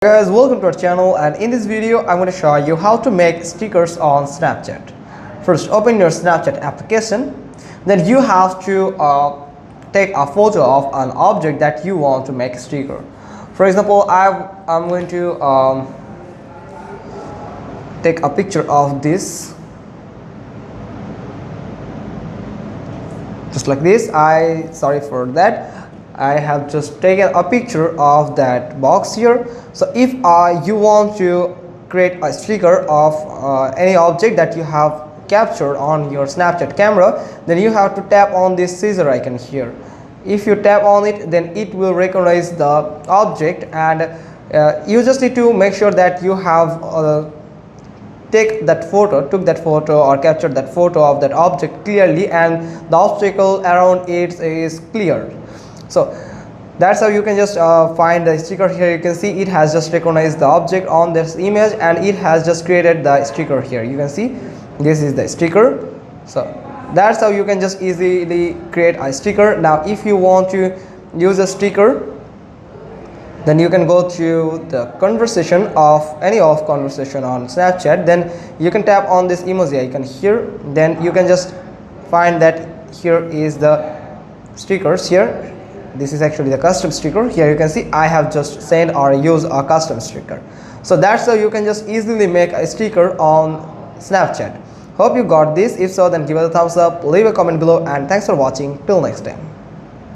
Guys, welcome to our channel, and in this video I'm going to show you how to make stickers on Snapchat. First, open your Snapchat application. Then you have to take a photo of an object that you want to make a sticker. For example, I'm going to take a picture of this, just like this. Sorry for that, I have just taken a picture of that box here. So if you want to create a sticker of any object that you have captured on your Snapchat camera, then you have to tap on this scissor icon here. If you tap on it, then it will recognize the object, and you just need to make sure that you have took that photo or captured that photo of that object clearly, and the obstacle around it is clear. So that's how you can just find the sticker. Here you can see it has just recognized the object on this image, and it has just created the sticker. Here you can see this is the sticker. So that's how you can just easily create a sticker. Now if you want to use a sticker, then you can go to the conversation of any conversation on Snapchat. Then you can tap on this emoji icon here. Then you can just find that here is the stickers here. This is actually the custom sticker. Here you can see I have just sent or used a custom sticker. So that's how you can just easily make a sticker on Snapchat. Hope you got this. If so, then give it a thumbs up, leave a comment below, and thanks for watching. Till next time.